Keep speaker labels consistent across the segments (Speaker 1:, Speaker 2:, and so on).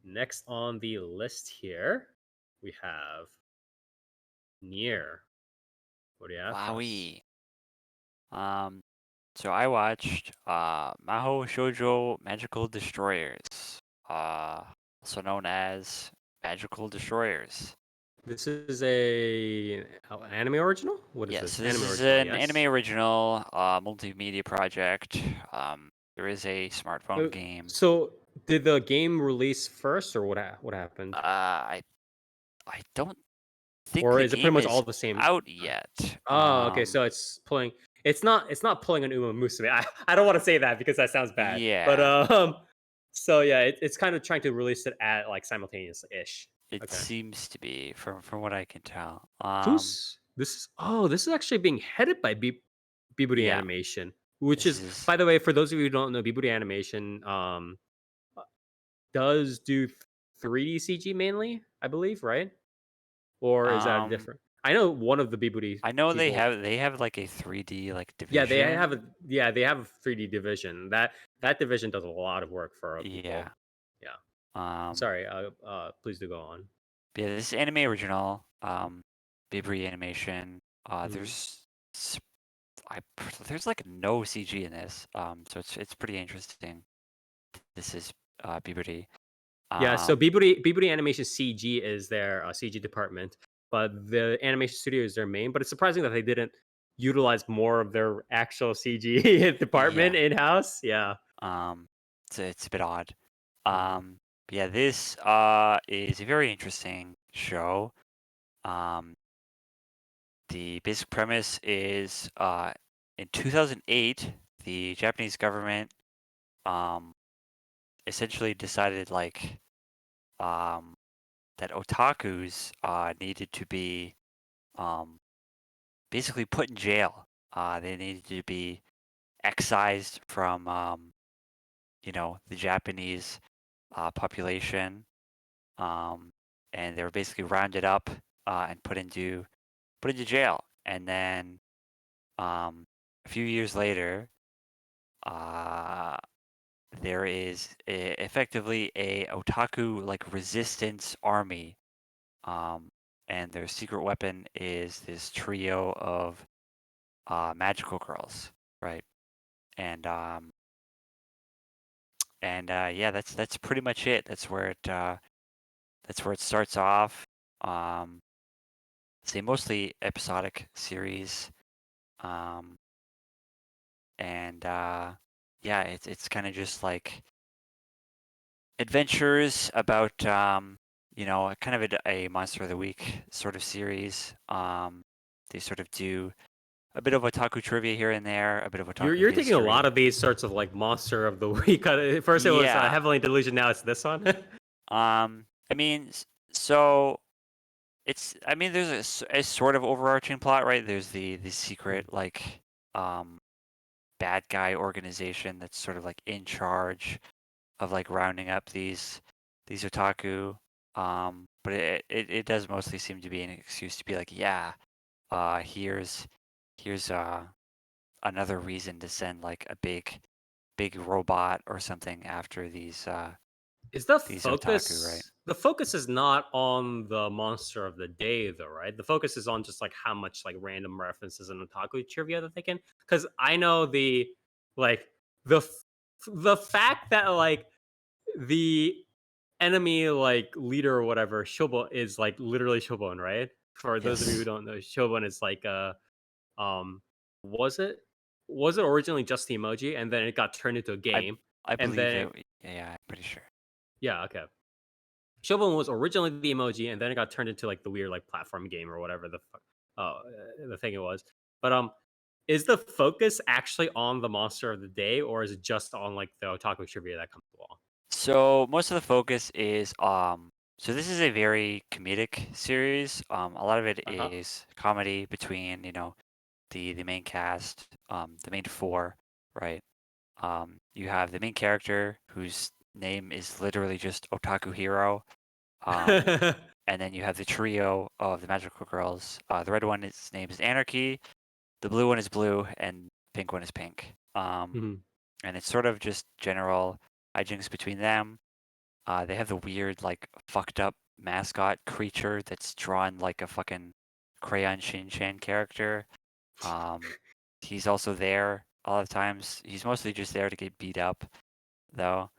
Speaker 1: Next on the list here, we have Nier. What do you have for us?
Speaker 2: Wowie. Um, so I watched Maho Shoujo Magical Destroyers, also known as Magical Destroyers.
Speaker 1: This is a anime original. What is
Speaker 2: Yes,
Speaker 1: this?
Speaker 2: so this
Speaker 1: Anime
Speaker 2: is
Speaker 1: original,
Speaker 2: an anime
Speaker 1: yes.
Speaker 2: original multimedia project. There is a smartphone
Speaker 1: Uh,
Speaker 2: game.
Speaker 1: So, did the game release first, or what happened,
Speaker 2: I don't think
Speaker 1: or
Speaker 2: the
Speaker 1: is it pretty
Speaker 2: game
Speaker 1: much
Speaker 2: is
Speaker 1: all the same?
Speaker 2: out yet.
Speaker 1: Oh, okay. So it's pulling. It's not pulling an Uma Musume. I don't want to say that because that sounds bad. But
Speaker 2: Yeah,
Speaker 1: so yeah, it's kind of trying to release it at like simultaneous ish.
Speaker 2: it
Speaker 1: Okay.
Speaker 2: seems to be from what I can tell.
Speaker 1: Who's this is oh, this is actually being headed by Biburi
Speaker 2: Yeah,
Speaker 1: Animation, which
Speaker 2: this
Speaker 1: is,
Speaker 2: is
Speaker 1: by the way, for those of you who don't know, Biburi Animation uh, does do 3D CG mainly, I believe, right? Or is that a
Speaker 2: um
Speaker 1: different? I know one of the Biburi
Speaker 2: I know they
Speaker 1: people.
Speaker 2: have they have like a 3D like
Speaker 1: Yeah,
Speaker 2: division.
Speaker 1: they have a 3D division. That division does a lot of work for
Speaker 2: Yeah.
Speaker 1: people. Yeah.
Speaker 2: Um
Speaker 1: Sorry. Please do go on.
Speaker 2: yeah, this is anime original, Bibri animation.
Speaker 1: Mhm.
Speaker 2: S- I there's like no CG in this. So it's pretty interesting. This is Bibri.
Speaker 1: Yeah. So
Speaker 2: Um
Speaker 1: Biburi Animation CG is their CG department, but the animation studio is their main. But it's surprising that they didn't utilize more of their actual CG department
Speaker 2: yeah.
Speaker 1: in house. Yeah.
Speaker 2: It's a bit odd.
Speaker 1: Mhm.
Speaker 2: But yeah, this is a very interesting show. Um The basic premise is in 2008, the Japanese government um, essentially decided um, that otakus needed to be um, basically put in jail. They needed to be excised from the Japanese population, um, and they were basically rounded up and put into jail. And then a few years later, uh, there is effectively a otaku like resistance army, um, and their secret weapon is this trio of magical girls, right? And yeah, that's pretty much it. That's where it starts off. Um, it's a mostly episodic series, um, and yeah, it's kind of just like adventures about kind of a monster of the week sort of series. They sort of do a bit of otaku trivia here and there, a bit of otaku
Speaker 1: You're taking a lot
Speaker 2: history.
Speaker 1: of these sorts of like monster of the week. At first it was
Speaker 2: Yeah.
Speaker 1: heavily delusion. Now it's this one.
Speaker 2: I mean, so I mean, there's a sort of overarching plot, right? There's the secret like um bad guy organization that's sort of like in charge of like rounding up these otaku. But it does mostly seem to be an excuse to be like, yeah, uh, here's here's another reason to send like a big robot or something after
Speaker 1: Is the
Speaker 2: these otaku, right?
Speaker 1: focus the focus is not on the monster of the day though, right? The focus is on just like how much like random references and otaku trivia that they can. Because I know like the f- the fact that like the enemy like leader or whatever Shobo is like literally Shobon, right? For those of you who
Speaker 2: Yes,
Speaker 1: don't know, Shobon is like um was it was it originally just the emoji and then it got turned into a
Speaker 2: I
Speaker 1: game
Speaker 2: I
Speaker 1: and
Speaker 2: believe
Speaker 1: then
Speaker 2: it. Yeah, I'm pretty sure.
Speaker 1: yeah, okay. Shovelin was originally the emoji, and then it got turned into like the weird like platform game or whatever the thing it was. But is the focus actually on the monster of the day, or is it just on like the otaku trivia that comes along?
Speaker 2: So most of the focus is so this is a very comedic series. A lot of it
Speaker 1: Uh huh.
Speaker 2: is comedy between, the main cast, the main four, right? You have the main character whose name is literally just Otaku Hero. Um, and then you have the trio of the magical girls. The red one, its name is Anarchy. The blue one is blue, and pink one is pink.
Speaker 1: Mhm.
Speaker 2: And it's sort of just general hijinks between them. They have the weird, like, fucked up mascot creature that's drawn like a fucking crayon Shin-chan character. Um, he's also there a lot of times. He's mostly just there to get beat up, though.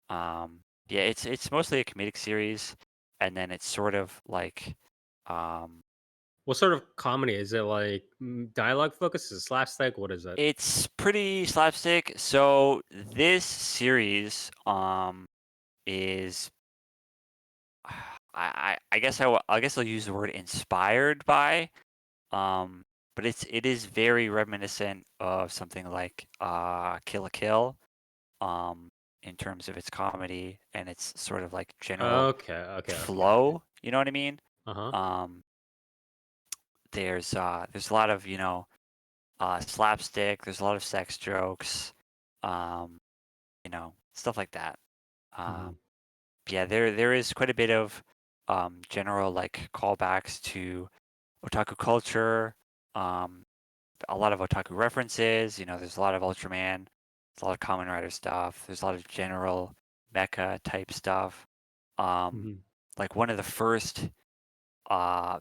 Speaker 2: Yeah, it's mostly a comedic series, and then it's sort of like, um,
Speaker 1: What sort of comedy is it? Like dialogue focus? Is it slapstick? What is it?
Speaker 2: it's pretty slapstick. So this series, is I guess I guess I'll use the word inspired by, um, but it is very reminiscent of something like Kill a Kill, um, in terms of its comedy and its sort of like general
Speaker 1: Okay, okay, okay, okay.
Speaker 2: flow. You know what I mean?
Speaker 1: Uh huh.
Speaker 2: Um, there's a lot of slapstick. There's a lot of sex jokes, um, stuff like that.
Speaker 1: Hmm.
Speaker 2: Um, yeah, there is quite a bit of general like callbacks to otaku culture, um, a lot of otaku references. There's a lot of Ultraman, there's a lot of Kamen Rider stuff. There's a lot of general mecha type stuff. Um,
Speaker 1: Hmm.
Speaker 2: like one of the first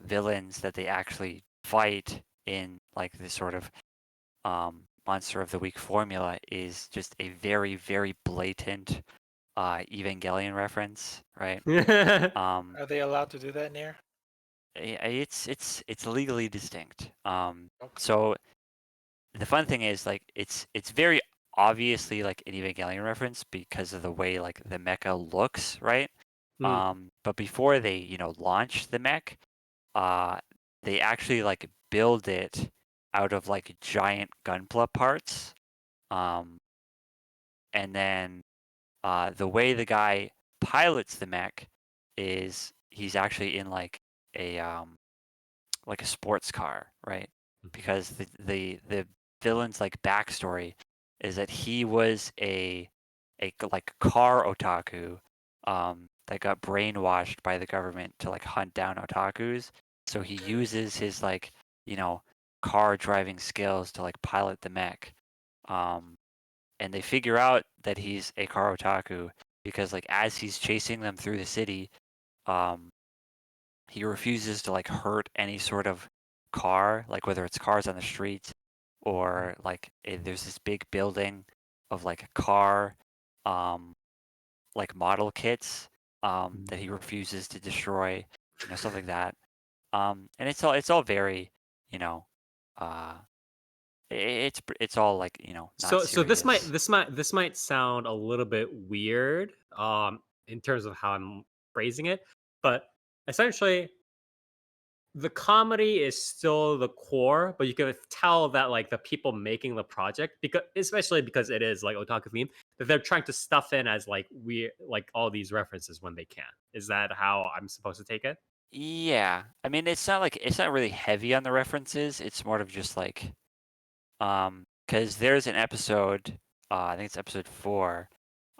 Speaker 2: villains that they actually fight in like this sort of monster of the week formula is just a very, very blatant Evangelion reference, right? Um,
Speaker 3: Are they allowed to do that near?
Speaker 2: it's legally distinct.
Speaker 3: Okay.
Speaker 2: So the fun thing is like it's very obviously like an Evangelion reference because of the way like the mecha looks, right?
Speaker 1: Mm.
Speaker 2: But before they launch the mech, uh, they actually like build it out of like giant Gunpla parts. Um, and then the way the guy pilots the mech is he's actually in like a sports car, right?
Speaker 1: Mhm.
Speaker 2: Because the villain's like backstory is that he was like car otaku that got brainwashed by the government to like hunt down otakus. So he uses his like you know car driving skills to like pilot the mech. Um, and they figure out that he's a car otaku because like as he's chasing them through the city, um, he refuses to like hurt any sort of car, like whether it's cars on the street or like there's this big building of like car, um, like model kits, that he
Speaker 1: Mhm.
Speaker 2: refuses to destroy, stuff like that. And it's all very, you know, uh, it's all like not
Speaker 1: So
Speaker 2: serious.
Speaker 1: this might sound a little bit weird, in terms of how I'm phrasing it, but essentially the comedy is still the core, but you can tell that like the people making the project, because especially because it is like otaku theme, that they're trying to stuff in as like like all these references when they can. Is that how I'm supposed to take it?
Speaker 2: Yeah, I mean, it's not really heavy on the references. It's more of just like, because there's an episode, I think it's episode 4,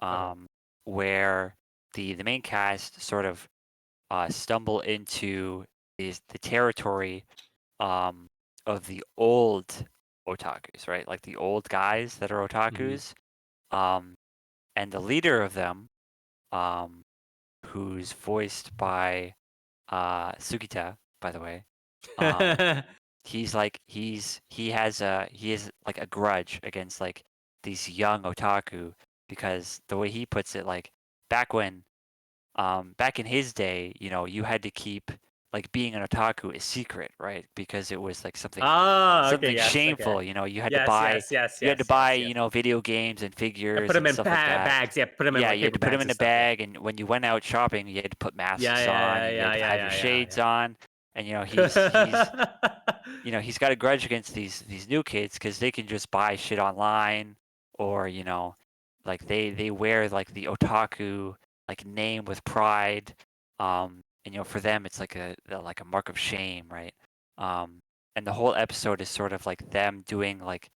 Speaker 1: Uh-huh.
Speaker 2: um, where the main cast sort of stumble into the territory um of the old otakus, right? Like the old guys that are
Speaker 1: Mhm.
Speaker 2: otakus, um, and the leader of them, um, who's voiced by Sugita, by the way. Um, he's like he has like a grudge against like these young otaku because the way he puts it, like back when back in his day, you had to keep like being an otaku a secret, right? Because it was like something
Speaker 1: Okay,
Speaker 2: something
Speaker 1: yes, okay.
Speaker 2: shameful. You had to
Speaker 1: Yes,
Speaker 2: buy
Speaker 1: yes, yes,
Speaker 2: you had to
Speaker 1: yes,
Speaker 2: buy,
Speaker 1: yes, yes.
Speaker 2: video games and
Speaker 1: I put
Speaker 2: figures
Speaker 1: them
Speaker 2: and
Speaker 1: in
Speaker 2: stuff like that.
Speaker 1: bags. Yeah, put them in
Speaker 2: Yeah,
Speaker 1: like
Speaker 2: you had
Speaker 1: paper
Speaker 2: to put them
Speaker 1: bags
Speaker 2: in
Speaker 1: and
Speaker 2: a
Speaker 1: stuff. Yeah.
Speaker 2: bag, and when you went out shopping, you had to put
Speaker 1: Yeah,
Speaker 2: masks on,
Speaker 1: yeah,
Speaker 2: and you had
Speaker 1: yeah,
Speaker 2: to
Speaker 1: yeah,
Speaker 2: have your
Speaker 1: yeah, yeah,
Speaker 2: shades
Speaker 1: yeah,
Speaker 2: on. And he's got a grudge against these new kids because they can just buy shit online, or like they wear like the otaku like name with pride, and for them it's like a mark of shame, right? um and the whole episode is sort of like them doing like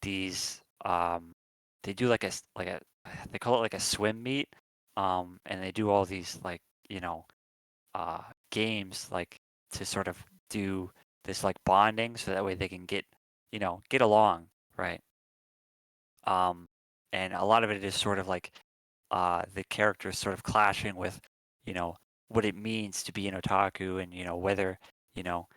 Speaker 2: these they do like a they call it like a swim meet, and they do all these like you know uh games like to sort of do this like bonding so that way they can get along, right? um and a lot of it is sort of like the characters sort of clashing with, you know, what it means to be an otaku, and whether you know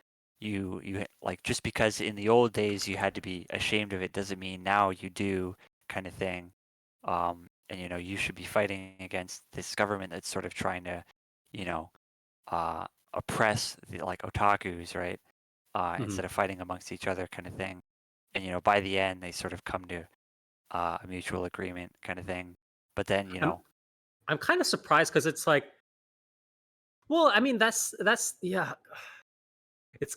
Speaker 2: like, just because in the old days you had to be ashamed of it doesn't mean now you do, kind of thing. And you should be fighting against this government that's sort of trying to, you know, oppress the like otakus, right?
Speaker 1: Mhm.
Speaker 2: Instead of fighting amongst each other, kind of thing. And by the end they sort of come to a mutual agreement, kind of thing. But then
Speaker 1: I'm I'm kind of surprised because it's like, well, I mean, that's yeah. It's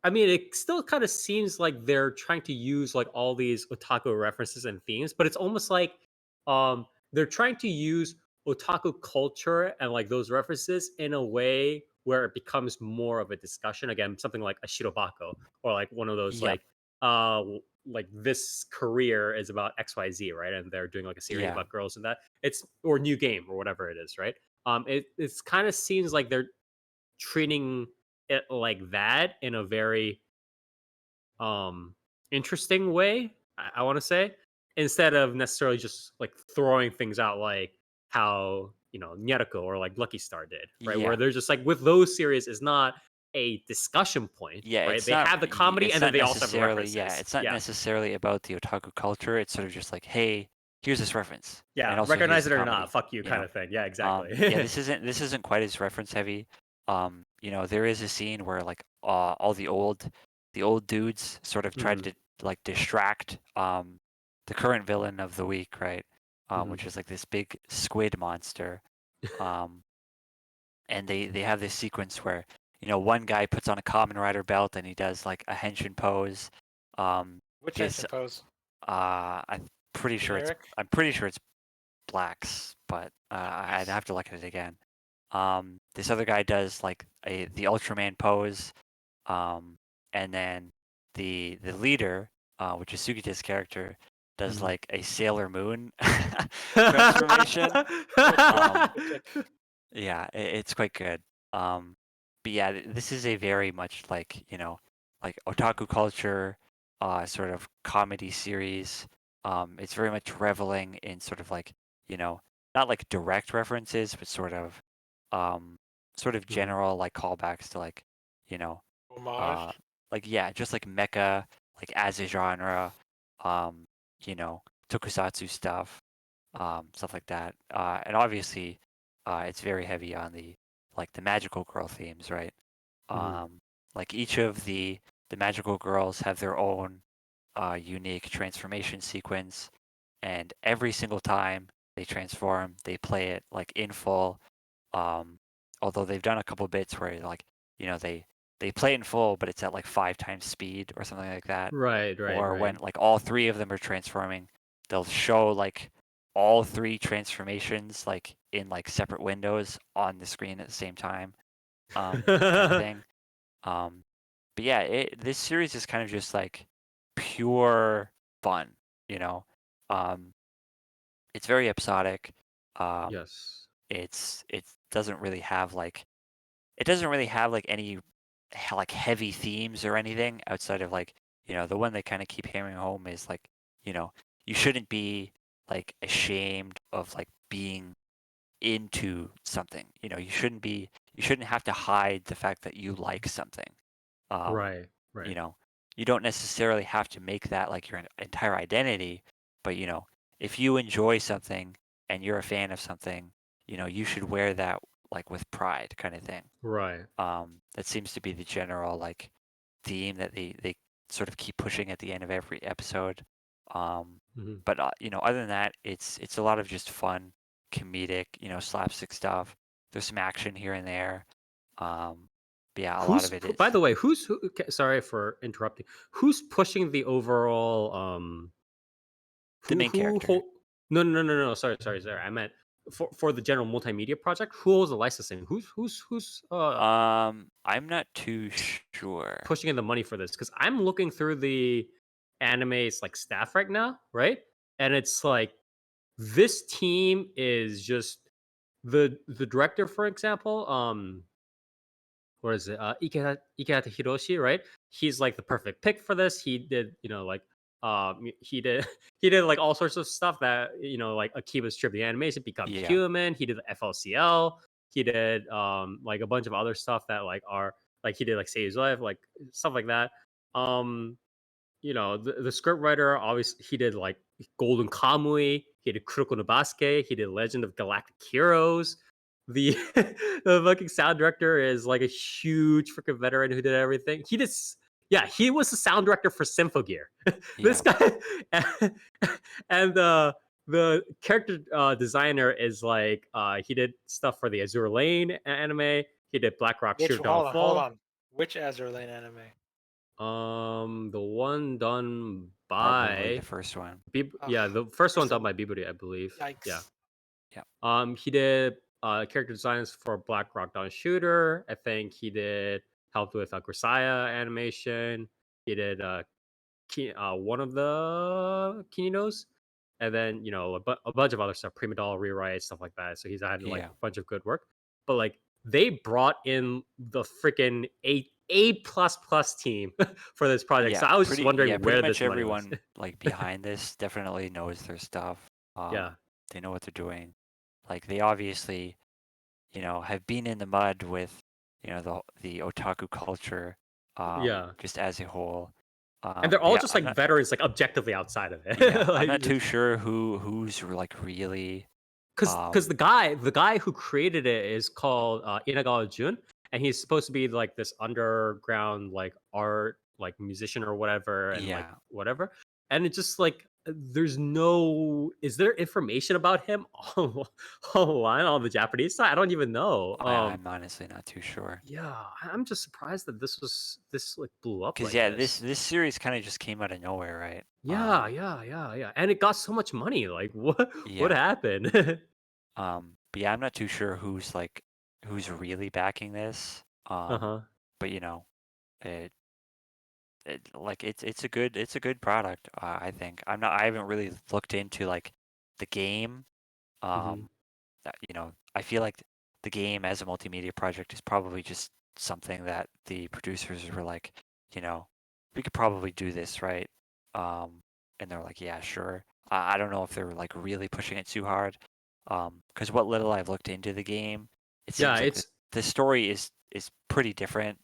Speaker 1: I mean, it still kind of seems like they're trying to use like all these otaku references and themes, but it's almost like they're trying to use otaku culture and like those references in a way where it becomes more of a discussion. Again, something like a shirobako or like one of those
Speaker 2: yep,
Speaker 1: like this career is about XYZ, right? And they're doing like a series
Speaker 2: yeah,
Speaker 1: about girls and that. It's or new game or whatever it is, right? It's kind of seems like they're treating it like that in a very um interesting way, I want to say, instead of necessarily just like throwing things out like how Nyaruko or like Lucky Star did, right? Where
Speaker 2: yeah,
Speaker 1: they're just like with those series is not a discussion point,
Speaker 2: yeah.
Speaker 1: right?
Speaker 2: It's
Speaker 1: They
Speaker 2: not.
Speaker 1: have the comedy
Speaker 2: It's
Speaker 1: and then
Speaker 2: not
Speaker 1: they also have the
Speaker 2: necessarily. Yeah,
Speaker 1: references.
Speaker 2: it's not
Speaker 1: Yeah.
Speaker 2: necessarily about the otaku culture. It's sort of just like, hey, here's this reference, and
Speaker 1: Yeah,
Speaker 2: also here's
Speaker 1: recognize
Speaker 2: the
Speaker 1: it or not,
Speaker 2: comedy.
Speaker 1: fuck you
Speaker 2: You
Speaker 1: kind
Speaker 2: know.
Speaker 1: of thing. Yeah,
Speaker 2: Yeah,
Speaker 1: exactly.
Speaker 2: this isn't quite as reference heavy. There is a scene where like all the old dudes sort of try
Speaker 1: Mhm,
Speaker 2: to like distract the current villain of the week, right?
Speaker 1: mhm.
Speaker 2: Which is like this big squid monster. Um, and they have this sequence where one guy puts on a Kamen Rider belt and he does like a henshin pose.
Speaker 3: Which
Speaker 2: This
Speaker 3: action pose?
Speaker 2: I'm pretty sure it's
Speaker 3: Generic?
Speaker 2: I'm pretty sure it's blacks, but I'd
Speaker 3: Nice.
Speaker 2: have to look at it again. This other guy does like the Ultraman pose, um, and then the leader, which is Sugita's character, does
Speaker 1: Mhm.
Speaker 2: like a Sailor Moon transformation.
Speaker 3: Good pick.
Speaker 2: Um,
Speaker 3: Good pick.
Speaker 2: yeah, it's quite good. Um, but yeah, this is a very much like like otaku culture, sort of comedy series. It's very much reveling in sort of like you know not like direct references, but um, sort of
Speaker 1: Mhm,
Speaker 2: general like callbacks to like you know, uh,
Speaker 3: Homage.
Speaker 2: like yeah, just like mecha, like as a genre, um, you know, tokusatsu stuff like that. And obviously, it's very heavy on the magical girl themes, right?
Speaker 1: mhm,
Speaker 2: Um, like each of the magical girls have their own unique transformation sequence, and every single time they transform, they play it like in full. Um, Although they've done a couple bits where like they play it in full, but it's at like 5 times speed or something like that.
Speaker 1: right, right,
Speaker 2: Or when
Speaker 1: right.
Speaker 2: like all three of them are transforming, they'll show like all three transformations like in like separate windows on the screen at the same time, kind of thing. Um, but yeah, this series is kind of just like pure fun, you know. Um, it's very episodic. Um,
Speaker 1: Yes.
Speaker 2: it doesn't really have like it doesn't really have like any like heavy themes or anything outside of like the one they kind of keep hammering home is like you know you shouldn't be like ashamed of like being into something. You shouldn't have to hide the fact that you like something. um
Speaker 1: Right,
Speaker 2: you
Speaker 1: right.
Speaker 2: know you don't necessarily have to make that like your entire identity, but if you enjoy something and you're a fan of something, you should wear that like with pride, kind of thing.
Speaker 1: Right.
Speaker 2: That seems to be the general like theme that they sort of keep pushing at the end of every episode. Um,
Speaker 1: Mhm.
Speaker 2: but other than that, it's a lot of just fun, comedic, slapstick stuff. There's some action here and there. Um, but yeah, a lot of it
Speaker 1: By
Speaker 2: is
Speaker 1: the way, sorry for interrupting. Who's pushing the overall
Speaker 2: the main
Speaker 1: who
Speaker 2: character.
Speaker 1: hold no, sorry. I meant for the general multimedia project, who holds the licensing? Who's
Speaker 2: I'm not too sure.
Speaker 1: pushing in the money for this? Cuz I'm looking through the anime's like staff right now, right? And it's like this team is just the director, for example, what is it? Ikehata Hiroshi, right? He's like the perfect pick for this. He did, like he did he did like all sorts of stuff that like Akiba's Trip the Animation, Become
Speaker 2: Yeah.
Speaker 1: Human. He did FLCL. He did like a bunch of other stuff that like are like he did like Save His Life, like stuff like that. Um, the script writer obviously he did like Golden Kamui, he did Kuroko no Basuke, he did Legend of Galactic Heroes. The the fucking sound director is like a huge freaking veteran who did everything. Yeah, he was the sound director for Symphogear. This
Speaker 2: Yeah.
Speaker 1: guy and the character designer is like he did stuff for the Azure Lane anime. He did Black Rock
Speaker 3: Which
Speaker 1: Shooter
Speaker 3: hold on, hold
Speaker 1: Downfall.
Speaker 3: on. Which Azure Lane anime?
Speaker 1: The one done
Speaker 2: Probably
Speaker 1: by
Speaker 2: the first one.
Speaker 1: yeah,
Speaker 3: Ugh,
Speaker 1: the first one
Speaker 3: first
Speaker 1: done
Speaker 3: of
Speaker 1: by Biburi, I believe. Yeah.
Speaker 3: yikes.
Speaker 2: Yeah.
Speaker 1: He did character designs for Black Rock Dawn Shooter. I think he did helped with Grisaya animation. He did one of the Kinos, and then a bunch of other stuff, Prima Doll rewrites, stuff like that. So he's had like
Speaker 2: Yeah.
Speaker 1: a bunch of good work. But like they brought in the freaking A plus plus team for this project.
Speaker 2: Yeah.
Speaker 1: So I was just wondering
Speaker 2: Pretty
Speaker 1: where
Speaker 2: much
Speaker 1: this money was.
Speaker 2: everyone like behind this definitely knows their stuff.
Speaker 1: Yeah,
Speaker 2: They know what they're doing. Like they obviously, have been in the mud with, the otaku culture,
Speaker 1: yeah.
Speaker 2: just as a whole.
Speaker 1: And they're
Speaker 2: But
Speaker 1: all
Speaker 2: yeah,
Speaker 1: just like veterans, like objectively outside of it.
Speaker 2: I'm not
Speaker 1: Like,
Speaker 2: too sure who's like really,
Speaker 1: because the guy who created it is called Inagawa Jun, and he's supposed to be like this underground like art like musician or whatever, and like
Speaker 2: yeah.
Speaker 1: whatever. And it's just like is there information about him online on the Japanese side? I don't even know.
Speaker 2: I'm honestly not too sure.
Speaker 1: Yeah, I'm just surprised that this like blew up
Speaker 2: Cause
Speaker 1: like
Speaker 2: yeah,
Speaker 1: this.
Speaker 2: this series kind of just came out of nowhere, right?
Speaker 1: Yeah, yeah, yeah, yeah. And it got so much money. Like what
Speaker 2: Yeah.
Speaker 1: happened?
Speaker 2: But yeah, I'm not too sure who's really backing this.
Speaker 1: Uh-huh.
Speaker 2: But it, like it's a good product. I think I haven't really looked into like the game.
Speaker 1: Mhm.
Speaker 2: I feel like the game as a multimedia project is probably just something that the producers were like, we could probably do this, right? And they're like, yeah, sure. I don't know if they're like really pushing it too hard. Because what little I've looked into the game, it
Speaker 1: Yeah,
Speaker 2: seems like the story is pretty different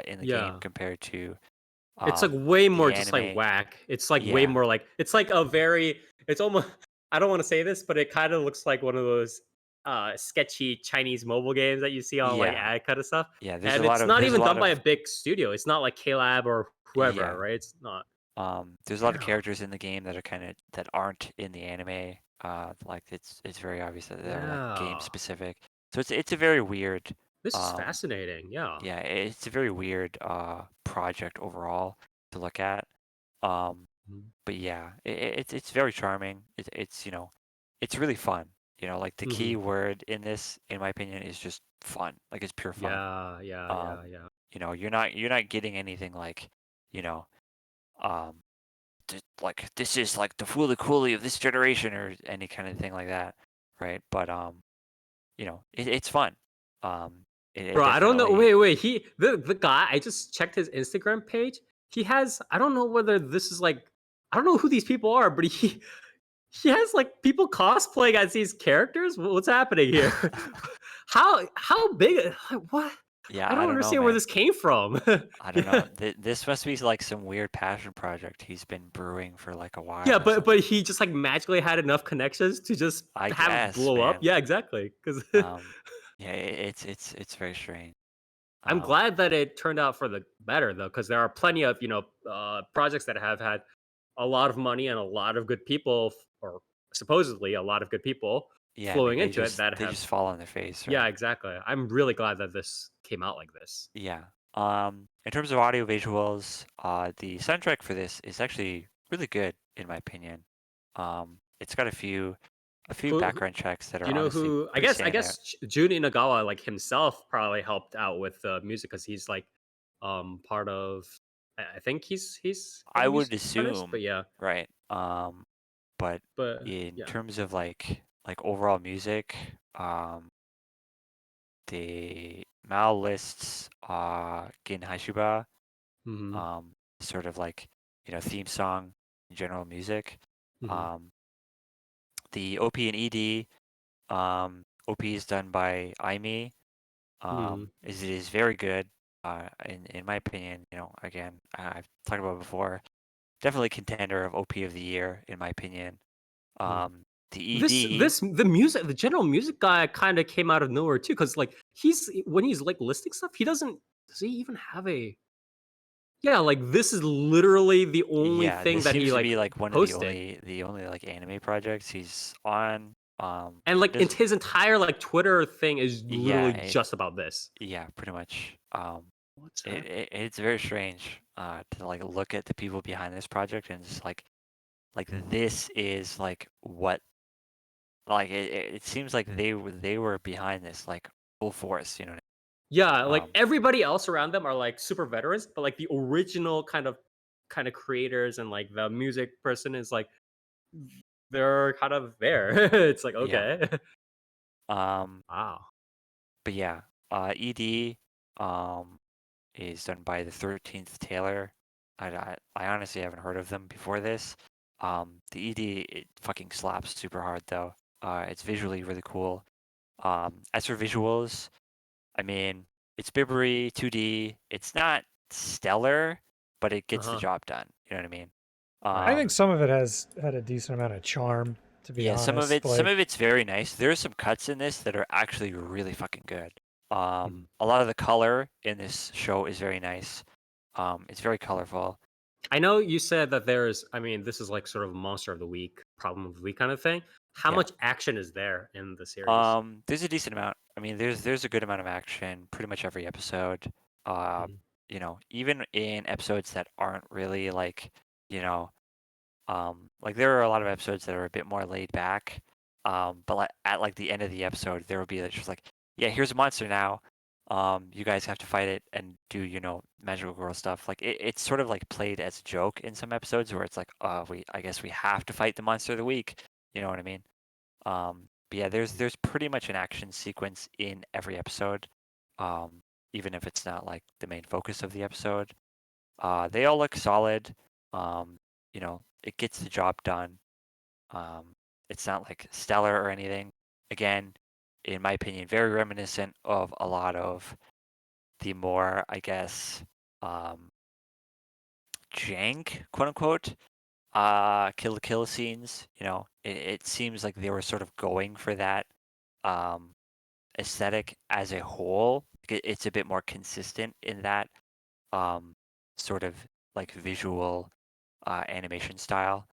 Speaker 2: in the game
Speaker 1: yeah.
Speaker 2: compared to
Speaker 1: It's like way
Speaker 2: the
Speaker 1: more just like
Speaker 2: anime.
Speaker 1: whack. It's like way
Speaker 2: Yeah,
Speaker 1: more like it's like a very it's almost I don't want to say this, but it kind of looks like one of those sketchy Chinese mobile games that you see on like
Speaker 2: yeah,
Speaker 1: ad kind of stuff.
Speaker 2: yeah.
Speaker 1: And it's not
Speaker 2: There's a
Speaker 1: even
Speaker 2: lot
Speaker 1: done by a
Speaker 2: of
Speaker 1: big studio. It's not like K-Lab or whoever,
Speaker 2: yeah.
Speaker 1: right? It's not.
Speaker 2: There's a lot of
Speaker 1: Yeah.
Speaker 2: characters in the game that are that aren't in the anime. Like it's very obvious that they're like game
Speaker 1: Yeah.
Speaker 2: specific. So it's a very weird,
Speaker 1: This is
Speaker 2: um,
Speaker 1: fascinating. Yeah.
Speaker 2: yeah, it's a very weird project overall to look at. Um,
Speaker 1: Mhm.
Speaker 2: but yeah, it's very charming. It's it's really fun. Like the key
Speaker 1: Mhm.
Speaker 2: word in this, in my opinion, is just fun. Like it's pure fun.
Speaker 1: Yeah, yeah,
Speaker 2: Um,
Speaker 1: yeah, yeah.
Speaker 2: you're not getting anything like, you know, um like this is like the Fooly Cooly of this generation or any kind of thing like that, right? But it's fun. It
Speaker 1: Bro, I don't know.
Speaker 2: definitely,
Speaker 1: Wait. The guy. I just checked his Instagram page. He has. I don't know whether this is like. I don't know who these people are, but he has like people cosplaying as these characters. What's happening here? How big? What?
Speaker 2: yeah,
Speaker 1: I
Speaker 2: I
Speaker 1: don't
Speaker 2: don't know,
Speaker 1: understand where
Speaker 2: man.
Speaker 1: this came from.
Speaker 2: I don't know.
Speaker 1: Yeah,
Speaker 2: This must be like some weird passion project he's been brewing for like a while
Speaker 1: yeah,
Speaker 2: or
Speaker 1: but
Speaker 2: something.
Speaker 1: he just like magically had enough connections to just
Speaker 2: I
Speaker 1: have it
Speaker 2: guess,
Speaker 1: blow up.
Speaker 2: man.
Speaker 1: Yeah, exactly. Because
Speaker 2: Yeah, it's very strange.
Speaker 1: I'm
Speaker 2: Um,
Speaker 1: glad that it turned out for the better though, because there are plenty of projects that have had a lot of money and a lot of good people, or supposedly a lot of good people
Speaker 2: yeah, I mean
Speaker 1: flowing into it that
Speaker 2: they
Speaker 1: have.
Speaker 2: just fall on their face,
Speaker 1: Yeah,
Speaker 2: right?
Speaker 1: exactly. I'm really glad that this came out like this.
Speaker 2: Yeah. In terms of audio visuals, the soundtrack for this is actually really good in my opinion. It's got a few
Speaker 1: Who
Speaker 2: background tracks that
Speaker 1: do
Speaker 2: are
Speaker 1: you know
Speaker 2: honestly
Speaker 1: who? I
Speaker 2: pretty
Speaker 1: guess
Speaker 2: standout.
Speaker 1: Jun Inagawa like himself probably helped out with the music because he's like part of. I think he's like
Speaker 2: I
Speaker 1: a
Speaker 2: would
Speaker 1: music artist, but
Speaker 2: assume,
Speaker 1: yeah,
Speaker 2: right? But in
Speaker 1: yeah.
Speaker 2: terms of like overall music, um, the Mao lists Gin Haishiba,
Speaker 1: Hmm.
Speaker 2: sort of like theme song. general music.
Speaker 1: Mhm.
Speaker 2: The OP and ED, OP is done by Aimee.
Speaker 1: Mhm.
Speaker 2: It is very good. In my opinion, again, I've talked about it before. Definitely contender of OP of the year, in my opinion.
Speaker 1: Mhm.
Speaker 2: The ED,
Speaker 1: The music, the general music guy kind of came out of nowhere too, because like when he's like listing stuff, he doesn't. Does he even have a? Yeah, like this is literally the only
Speaker 2: yeah,
Speaker 1: thing
Speaker 2: this
Speaker 1: that he
Speaker 2: seems to
Speaker 1: like
Speaker 2: be like one of the
Speaker 1: posted.
Speaker 2: only like anime projects he's on.
Speaker 1: And like
Speaker 2: Does
Speaker 1: his entire like Twitter thing is
Speaker 2: yeah,
Speaker 1: literally just about this.
Speaker 2: yeah, pretty much.
Speaker 1: What's that?
Speaker 2: It's very strange to like look at the people behind this project and just like this is like what like it seems like they were behind this like full force, you know what
Speaker 1: Yeah,
Speaker 2: I
Speaker 1: like
Speaker 2: mean?
Speaker 1: everybody else around them are like super veterans, but like the original kind of creators and like the music person is like they're kind of there. It's like
Speaker 2: Yeah.
Speaker 1: okay.
Speaker 2: Um
Speaker 1: Wow.
Speaker 2: but yeah, ED um is done by the 13th Taylor. I honestly haven't heard of them before this. The ED it fucking slaps super hard though. It's visually really cool. As for visuals, I mean, it's Bibbery 2D. It's not stellar, but it gets the
Speaker 1: Uh-huh.
Speaker 2: job done. You know what I mean?
Speaker 4: I
Speaker 1: Right.
Speaker 4: think some of it has had a decent amount of charm, to be
Speaker 2: Yeah,
Speaker 4: honest.
Speaker 2: some
Speaker 4: Like,
Speaker 2: of it's very nice. There are some cuts in this that are actually really fucking good.
Speaker 1: Mhm.
Speaker 2: A lot of the color in this show is very nice. It's very colorful.
Speaker 1: I know you said that there's I mean, this is like sort of a monster of the week, problem of the week kind of thing. How
Speaker 2: Yeah.
Speaker 1: much action is there in the series?
Speaker 2: There's a decent amount. I mean, there's a good amount of action pretty much every episode. Uh,
Speaker 1: Mhm.
Speaker 2: even in episodes that aren't really like, you know, like there are a lot of episodes that are a bit more laid back. But like at like the end of the episode, there will be like, just like, yeah, here's a monster now. You guys have to fight it and do, magical girl stuff. Like it's sort of like played as a joke in some episodes where it's like, I guess we have to fight the monster of the week. You know what I mean? But yeah, there's pretty much an action sequence in every episode, even if it's not like the main focus of the episode. They all look solid. It gets the job done. It's not like stellar or anything. Again, in my opinion, very reminiscent of a lot of the more, I guess, um, jank, quote unquote, kill the kill scenes. It seems like they were sort of going for that um, aesthetic as a whole. It's a bit more consistent in that um, sort of like visual animation style,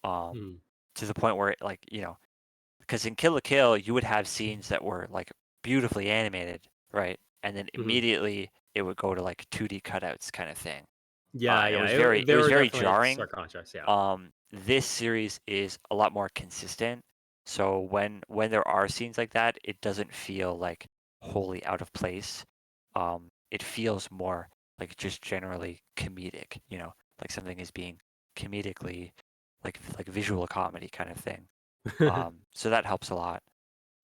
Speaker 2: um,
Speaker 1: Mhm.
Speaker 2: to the point where like because in Kill la Kill you would have scenes that were like beautifully animated, right? And then
Speaker 1: Mhm.
Speaker 2: immediately it would go to like 2D cutouts kind of thing.
Speaker 1: Yeah,
Speaker 2: It
Speaker 1: yeah.
Speaker 2: was very it
Speaker 1: There
Speaker 2: was
Speaker 1: were
Speaker 2: very
Speaker 1: definitely
Speaker 2: jarring.
Speaker 1: stark contrasts, yeah.
Speaker 2: This series is a lot more consistent. So when there are scenes like that, it doesn't feel like wholly out of place. It feels more like just generally comedic, like something is being comedically like visual comedy kind of thing. So that helps a lot.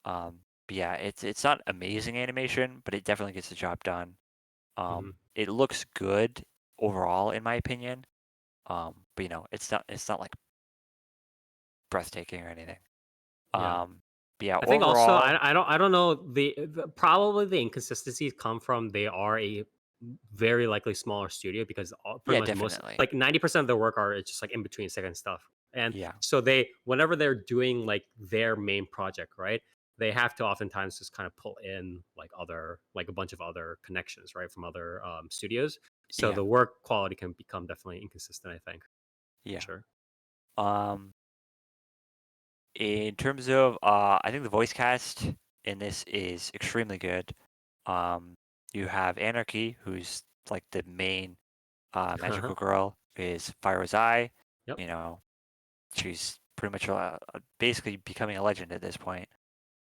Speaker 2: But yeah, it's not amazing animation, but it definitely gets the job done.
Speaker 1: Mhm.
Speaker 2: It looks good overall, in my opinion. But it's not like breathtaking or anything.
Speaker 1: Yeah.
Speaker 2: But yeah,
Speaker 1: I think also
Speaker 2: overall,
Speaker 1: I don't know probably the inconsistencies come from they are a very likely smaller studio because pretty
Speaker 2: yeah,
Speaker 1: much most
Speaker 2: definitely.
Speaker 1: like 90% of their work are just like in between second stuff. And
Speaker 2: Yeah,
Speaker 1: so they whenever they're doing like their main project, right? They have to oftentimes just kind of pull in like other like a bunch of other connections, right, from other studios. So
Speaker 2: yeah,
Speaker 1: the work quality can become definitely inconsistent, I think, for
Speaker 2: yeah.
Speaker 1: sure.
Speaker 2: Um, in terms of, I think the voice cast in this is extremely good. You have Anarchy, who's like the main magical girl, is Fire's Eye.
Speaker 1: Yep.
Speaker 2: You know, she's pretty much basically becoming a legend at this point.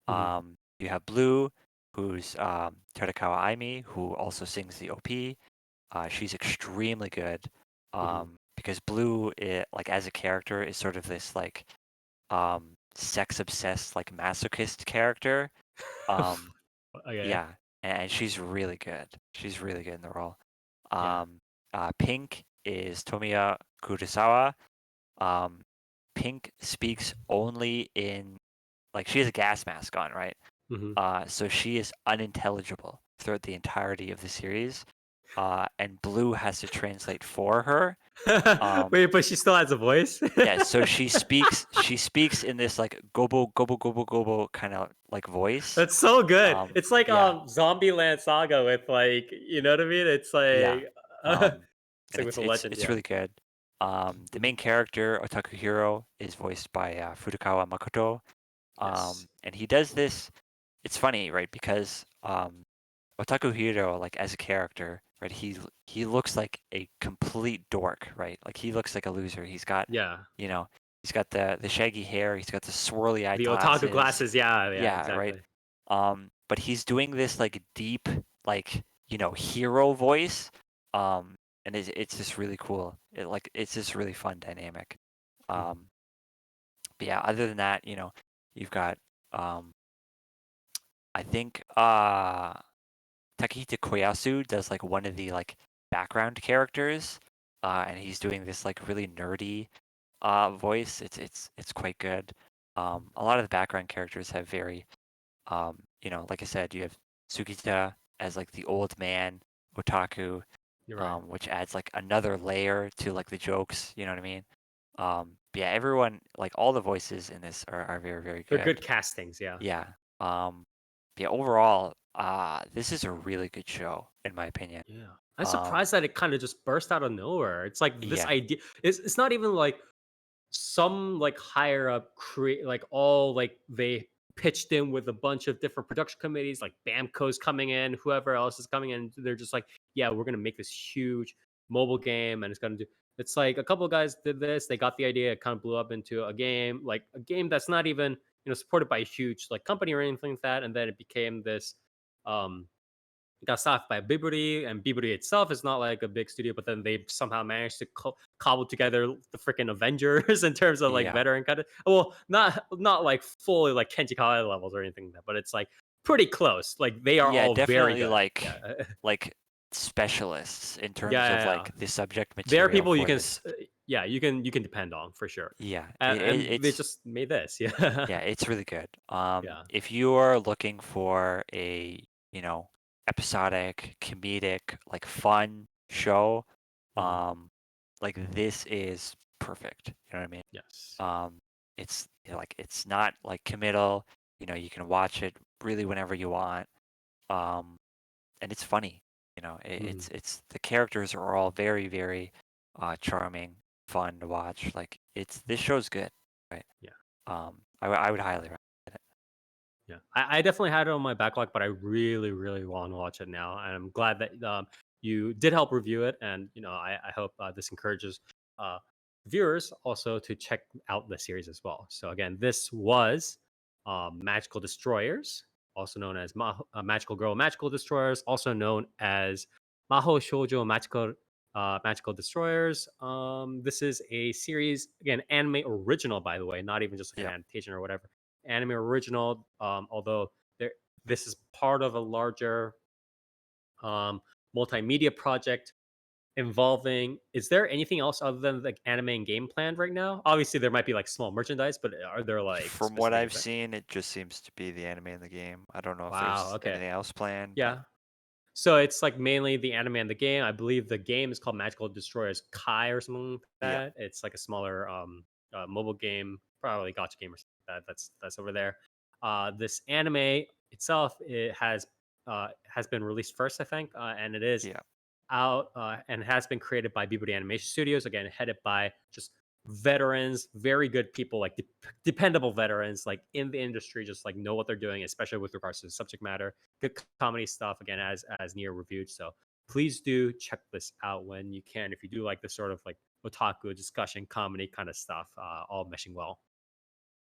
Speaker 1: Hmm.
Speaker 2: You have Blue, who's Terakawa Aimi, who also sings the OP. She's extremely good
Speaker 1: Hmm.
Speaker 2: because Blue, like as a character, is sort of this like sex obsessed like masochist character. Um,
Speaker 1: Okay.
Speaker 2: yeah, and she's really good. She's really good in the role.
Speaker 1: Yeah.
Speaker 2: Pink is Tomiya Kurosawa. um, Pink speaks only in like she has a gas mask on, right?
Speaker 1: Mhm.
Speaker 2: So she is unintelligible throughout the entirety of the series. And Blue has to translate for her.
Speaker 1: Wait, but she still has a voice.
Speaker 2: Yeah, so she speaks in this like gobo gobo gobo gobo kind of like voice.
Speaker 1: That's so good. It's like
Speaker 2: Yeah,
Speaker 1: Zombieland Saga with like, you know what I mean? It's
Speaker 2: yeah.
Speaker 1: like it's
Speaker 2: And
Speaker 1: like with a legend.
Speaker 2: it's
Speaker 1: Yeah.
Speaker 2: really good. The main character, Otaku Hiro, is voiced by Furukawa Makoto.
Speaker 1: Yes.
Speaker 2: And he does this. It's funny, right? Because Otaku Hiro, like as a character, right? He looks like a complete dork, right? Like he looks like a loser. He's got,
Speaker 1: Yeah.
Speaker 2: you know, he's got the shaggy hair. He's got the swirly eye
Speaker 1: The otaku
Speaker 2: glasses.
Speaker 1: glasses. Yeah. Yeah.
Speaker 2: Yeah, right.
Speaker 1: Exactly.
Speaker 2: But he's doing this like deep, like hero voice. And it's just really cool. It's just really fun dynamic. But yeah, other than that, you've got I think Takehita Koyasu does like one of the like background characters, and he's doing this like really nerdy voice. It's quite good. A lot of the background characters have very like I said, you have Sugita as like the old man otaku,
Speaker 1: You're right.
Speaker 2: which adds like another layer to like the jokes. You know what I mean? But yeah, everyone like all the voices in this are very very
Speaker 1: They're
Speaker 2: good.
Speaker 1: good castings. Yeah.
Speaker 2: Yeah. Yeah. Overall, this is a really good show in my opinion.
Speaker 1: Yeah. I'm surprised that it kind of just burst out of nowhere. It's like this
Speaker 2: Yeah.
Speaker 1: idea. It's not even like some like higher up create like all like they pitched in with a bunch of different production committees, like Bamco's coming in, whoever else is coming in. They're just like, yeah, we're gonna make this huge mobile game, and it's gonna do. It's like a couple of guys did this. They got the idea. It kind of blew up into a game, like a game that's not even supported by a huge like company or anything like that. And then it became this. Got stopped by Bibury, and Bibury itself is not like a big studio, but then they somehow managed to cobble together the freaking Avengers in terms of like
Speaker 2: Yeah.
Speaker 1: veteran kind of. Well, not like fully like Kenji Kawai levels or anything like that, but it's like pretty close. Like they are
Speaker 2: Yeah,
Speaker 1: all very
Speaker 2: definitely
Speaker 1: good.
Speaker 2: like
Speaker 1: Yeah.
Speaker 2: like specialists in terms
Speaker 1: Yeah,
Speaker 2: of
Speaker 1: yeah,
Speaker 2: like
Speaker 1: yeah.
Speaker 2: the subject
Speaker 1: They're
Speaker 2: material
Speaker 1: people you
Speaker 2: for
Speaker 1: can,
Speaker 2: this.
Speaker 1: yeah, you can depend on for sure.
Speaker 2: Yeah,
Speaker 1: And they
Speaker 2: it's
Speaker 1: just made this, yeah.
Speaker 2: yeah, it's really good.
Speaker 1: Yeah.
Speaker 2: If you are looking for a episodic, comedic, like fun show,
Speaker 1: Mhm.
Speaker 2: like this is perfect. You know what I mean?
Speaker 1: Yes.
Speaker 2: It's like it's not like committal. You can watch it really whenever you want. And it's funny.
Speaker 1: Mhm.
Speaker 2: It's the characters are all very, very charming, fun to watch. Like this show's good, right?
Speaker 1: Yeah.
Speaker 2: I would highly recommend it.
Speaker 1: Yeah, I definitely had it on my backlog, but I really, really want to watch it now. And I'm glad that you did help review it. And, I hope this encourages uh, viewers also to check out the series as well. So, again, this was Magical Destroyers, also known as Magical Girl Magical Destroyers, also known as Maho Shoujo Magical Destroyers. This is a series, again, anime original, by the way, not even just like an
Speaker 2: Yeah.
Speaker 1: adaptation or whatever anime original. Although this is part of a larger um, multimedia project involving. Is there anything else other than like anime and game planned right now? Obviously, there might be like small merchandise, but are there like
Speaker 2: From what
Speaker 1: specific
Speaker 2: I've
Speaker 1: event?
Speaker 2: seen, it just seems to be the anime in the game. I don't know if
Speaker 1: Wow.
Speaker 2: there's
Speaker 1: Okay.
Speaker 2: anything else planned, but
Speaker 1: Yeah. So it's like mainly the anime and the game. I believe the game is called Magical Destroyers Kai or something like
Speaker 2: yeah,
Speaker 1: that. It's like a smaller mobile game, probably gotcha game or something like that. That's over there. This anime itself it has been released first, I think, and it is
Speaker 2: yeah,
Speaker 1: out and has been created by Beaverly Animation Studios. Again, headed by just veterans, very good people, like dependable veterans, like in the industry, just like know what they're doing, especially with regards to the subject matter. Good comedy stuff, again, as Nia reviewed. So please do check this out when you can, if you do like this sort of like otaku discussion comedy kind of stuff, all meshing well.